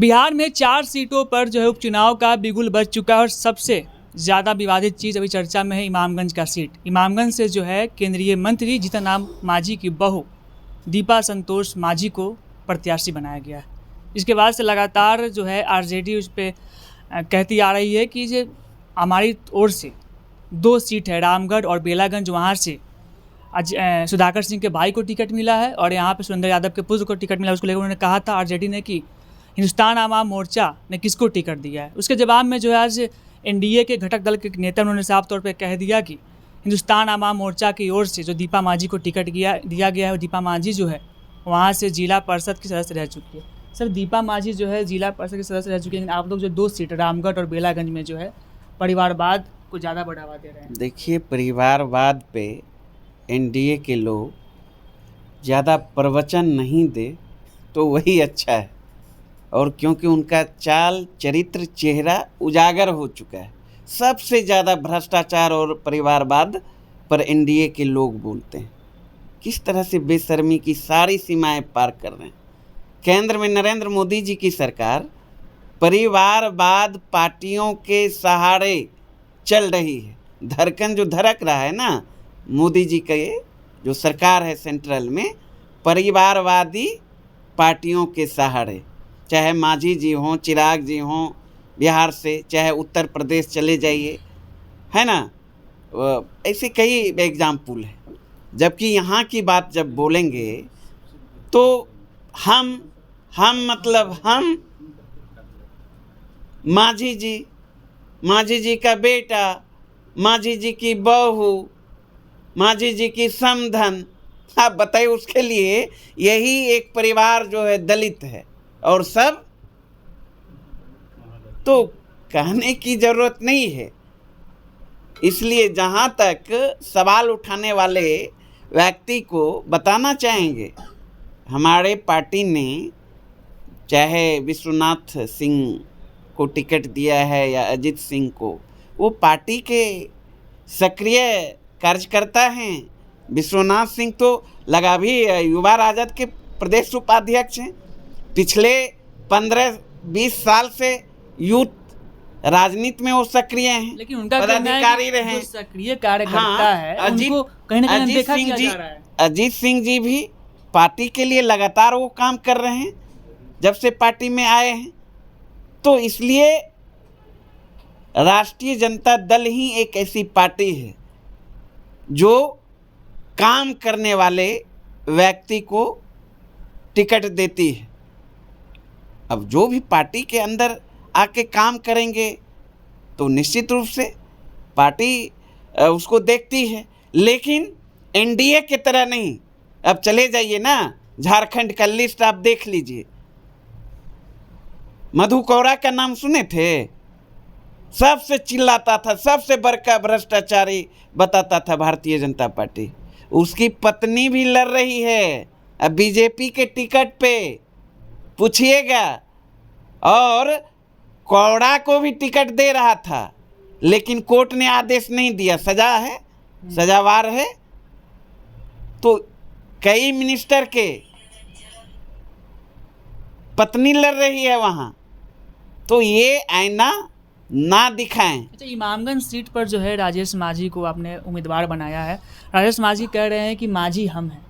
बिहार में 4 सीटों पर जो है उपचुनाव का बिगुल बज चुका है और सबसे ज़्यादा विवादित चीज़ अभी चर्चा में है इमामगंज का सीट। इमामगंज से जो है केंद्रीय मंत्री जीतन राम मांझी की बहू दीपा संतोष मांझी को प्रत्याशी बनाया गया है। इसके बाद से लगातार जो है आरजेडी उस पर कहती आ रही है कि ये हमारी ओर से 2 सीट है, रामगढ़ और बेलागंज, वहाँ से सुधाकर सिंह के भाई को टिकट मिला है और यहाँ पे सुरेंद्र यादव के पुत्र को टिकट मिला। उसको लेकर उन्होंने कहा था आरजेडी ने कि हिंदुस्तान आवाम मोर्चा ने किसको टिकट दिया है। उसके जवाब में जो है आज एनडीए के घटक दल के नेता उन्होंने साफ तौर पे कह दिया कि हिंदुस्तान आवाम मोर्चा की ओर से जो दीपा मांझी को टिकट दिया गया है, दीपा मांझी जो है वहाँ से जिला परिषद की सदस्य रह चुकी है। सर, दीपा मांझी जो है जिला परिषद की सदस्य रह चुकी है, लेकिन आप लोग जो 2 सीट रामगढ़ और बेलागंज में जो है परिवारवाद को ज़्यादा बढ़ावा दे रहे हैं। देखिए, परिवारवाद पे एनडीए के लोग ज़्यादा प्रवचन नहीं दे तो वही अच्छा है, और क्योंकि उनका चाल चरित्र चेहरा उजागर हो चुका है। सबसे ज़्यादा भ्रष्टाचार और परिवारवाद पर एनडीए के लोग बोलते हैं। किस तरह से बेशर्मी की सारी सीमाएं पार कर रहे हैं। केंद्र में नरेंद्र मोदी जी की सरकार परिवारवाद पार्टियों के सहारे चल रही है। धड़कन जो धड़क रहा है ना, मोदी जी के जो सरकार है सेंट्रल में, परिवारवादी पार्टियों के सहारे, चाहे मांझी जी हों, चिराग जी हों बिहार से, चाहे उत्तर प्रदेश चले जाइए, है ना, ऐसे कई एग्जाम्पल हैं। जबकि यहाँ की बात जब बोलेंगे तो हम मतलब हम मांझी जी का बेटा, मांझी जी की बहू, मांझी जी की समधन, आप बताइए, उसके लिए यही एक परिवार जो है दलित है और सब तो कहने की ज़रूरत नहीं है। इसलिए जहाँ तक सवाल उठाने वाले व्यक्ति को बताना चाहेंगे, हमारे पार्टी ने चाहे विश्वनाथ सिंह को टिकट दिया है या अजीत सिंह को, वो पार्टी के सक्रिय कार्यकर्ता हैं। विश्वनाथ सिंह तो लगा भी युवा राजद के प्रदेश उपाध्यक्ष हैं। पिछले 15-20 साल से यूथ राजनीति में वो सक्रिय हैं, लेकिन उनका पदाधिकारी रहे, सक्रिय कार्यकर्ता है, उनको कहीं ना कहीं देखा किया जा रहा है। अजीत सिंह जी भी पार्टी के लिए लगातार वो काम कर रहे हैं जब से पार्टी में आए हैं। तो इसलिए राष्ट्रीय जनता दल ही एक ऐसी पार्टी है जो काम करने वाले व्यक्ति को टिकट देती है। अब जो भी पार्टी के अंदर आके काम करेंगे तो निश्चित रूप से पार्टी उसको देखती है, लेकिन एनडीए की तरह नहीं। अब चले जाइए ना, झारखंड का लिस्ट आप देख लीजिए। मधु कोड़ा का नाम सुने थे? सबसे चिल्लाता था, सबसे बड़का भ्रष्टाचारी बताता था भारतीय जनता पार्टी। उसकी पत्नी भी लड़ रही है अब बीजेपी के टिकट पे, पूछिएगा। और कोड़ा को भी टिकट दे रहा था, लेकिन कोर्ट ने आदेश नहीं दिया, सजा है, सजावार है। तो कई मिनिस्टर के पत्नी लड़ रही है वहाँ, तो ये आईना ना दिखाएं। अच्छा, इमामगंज सीट पर जो है राजेश मांझी को आपने उम्मीदवार बनाया है। राजेश मांझी कह रहे हैं कि मांझी हम हैं,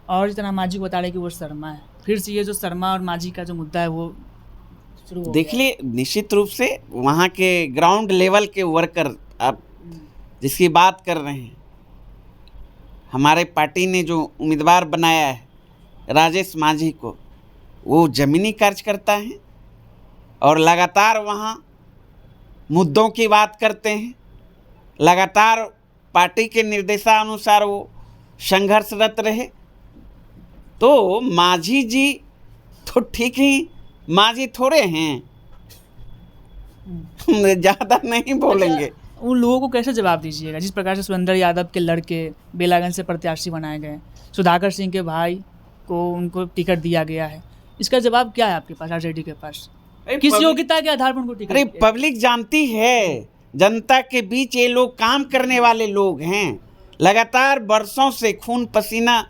और जितना मांझी को बता रहे हैं कि वो शर्मा है। फिर से ये जो शर्मा और मांझी का जो मुद्दा है वो शुरू हो देख लिए। निश्चित रूप से वहाँ के ग्राउंड लेवल के वर्कर आप जिसकी बात कर रहे हैं, हमारे पार्टी ने जो उम्मीदवार बनाया है राजेश मांझी को, वो ज़मीनी कार्यकर्ता हैं और लगातार वहाँ मुद्दों की बात करते हैं। लगातार पार्टी के निर्देशानुसार वो संघर्षरत रहे। तो मांझी जी तो ठीक ही मांझी थोड़े हैं, ज़्यादा नहीं बोलेंगे। अच्छा, उन लोगों को कैसे जवाब दीजिएगा जिस प्रकार से सुरेंद्र यादव के लड़के बेलागंज से प्रत्याशी बनाए गए, सुधाकर सिंह के भाई को उनको टिकट दिया गया है? इसका जवाब क्या है आपके पास, आरजेडी के पास? किस योग्यता के आधार पर उनको टिकट? अरे पब्लिक जानती है, जनता के बीच ये लोग काम करने वाले लोग हैं। लगातार वर्षों से खून पसीना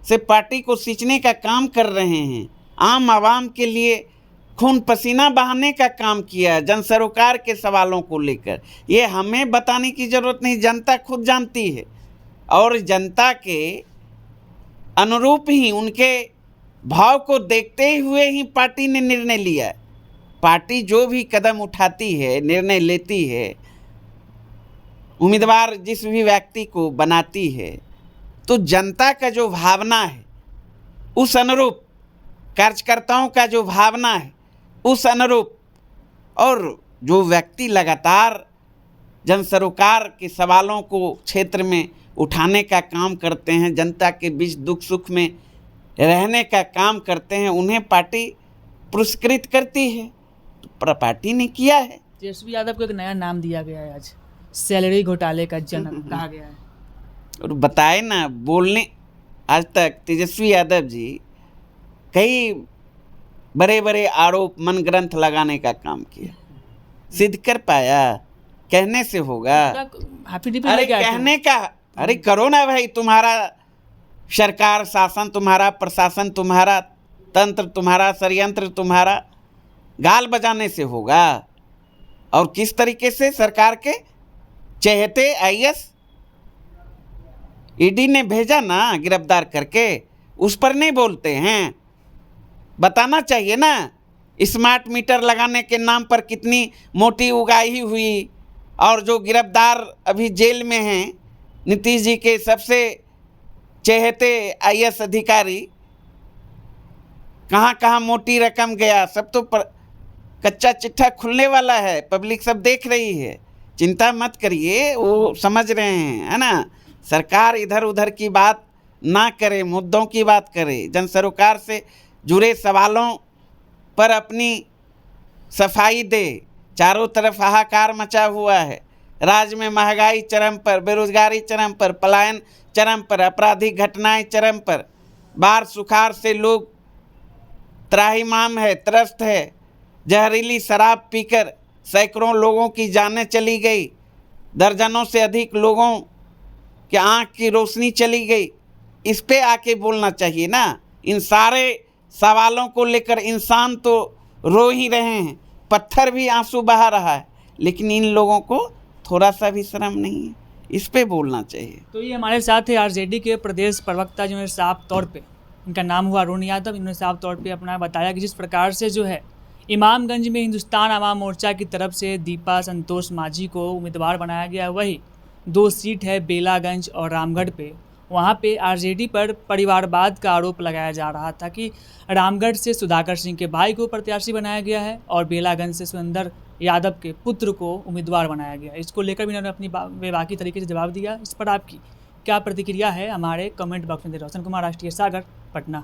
से पार्टी को सींचने का काम कर रहे हैं। आम आवाम के लिए खून पसीना बहाने का काम किया जन सरोकार के सवालों को लेकर। ये हमें बताने की ज़रूरत नहीं, जनता खुद जानती है और जनता के अनुरूप ही, उनके भाव को देखते हुए ही पार्टी ने निर्णय लिया। पार्टी जो भी कदम उठाती है, निर्णय लेती है, उम्मीदवार जिस भी व्यक्ति को बनाती है, तो जनता का जो भावना है उस अनुरूप, कार्यकर्ताओं का जो भावना है उस अनुरूप, और जो व्यक्ति लगातार जन सरोकार के सवालों को क्षेत्र में उठाने का काम करते हैं, जनता के बीच दुख सुख में रहने का काम करते हैं, उन्हें पार्टी पुरस्कृत करती है। तो पार्टी ने किया है। तेजस्वी यादव को एक नया नाम दिया गया है, आज सैलरी घोटाले का जनक कहा गया है। और बताए ना, बोलने आज तक तेजस्वी यादव जी कई बड़े बड़े आरोप मन ग्रंथ लगाने का काम किया, सिद्ध कर पाया? कहने से होगा? अरे कहने का, अरे करो ना भाई, तुम्हारा सरकार शासन, तुम्हारा प्रशासन, तुम्हारा तंत्र, तुम्हारा षड्यंत्र, तुम्हारा गाल बजाने से होगा? और किस तरीके से सरकार के चहेते आईएएस ईडी ने भेजा ना गिरफ्तार करके, उस पर नहीं बोलते हैं? बताना चाहिए ना। स्मार्ट मीटर लगाने के नाम पर कितनी मोटी उगाही हुई, और जो गिरफ्तार अभी जेल में हैं नीतीश जी के सबसे चहेते आईएएस अधिकारी, कहाँ कहाँ मोटी रकम गया, सब तो कच्चा चिट्ठा खुलने वाला है, पब्लिक सब देख रही है। चिंता मत करिए, वो समझ रहे हैं, है ना। सरकार इधर उधर की बात ना करे, मुद्दों की बात करे, जन सरोकार से जुड़े सवालों पर अपनी सफाई दे। चारों तरफ हाहाकार मचा हुआ है, राज्य में महंगाई चरम पर, बेरोजगारी चरम पर, पलायन चरम पर, आपराधिक घटनाएं चरम पर, बाढ़ सुखाड़ से लोग त्राहिमाम है, त्रस्त है, जहरीली शराब पीकर सैकड़ों लोगों की जानें चली गई, दर्जनों से अधिक लोगों की आँख की रोशनी चली गई। इस पे आके बोलना चाहिए ना। इन सारे सवालों को लेकर इंसान तो रो ही रहे हैं, पत्थर भी आंसू बहा रहा है, लेकिन इन लोगों को थोड़ा सा भी शर्म नहीं है, इस पे बोलना चाहिए। तो ये हमारे साथ है आरजेडी के प्रदेश प्रवक्ता, जो है साफ तौर पे, इनका नाम हुआ अरुण यादव। इन्होंने साफ तौर पे अपना बताया कि जिस प्रकार से जो है इमामगंज में हिंदुस्तान आवाम मोर्चा की तरफ से दीपा संतोष माझी को उम्मीदवार बनाया गया, वही 2 सीट है बेलागंज और रामगढ़ पे, वहाँ पे आरजेडी पर परिवारवाद का आरोप लगाया जा रहा था कि रामगढ़ से सुधाकर सिंह के भाई को प्रत्याशी बनाया गया है और बेलागंज से सुरेंद्र यादव के पुत्र को उम्मीदवार बनाया गया। इसको लेकर भी इन्होंने अपनी बेबाकी तरीके से जवाब दिया। इस पर आपकी क्या प्रतिक्रिया है, हमारे कमेंट बॉक्स में दे। रोशन कुमार, राष्ट्रीय सागर, पटना।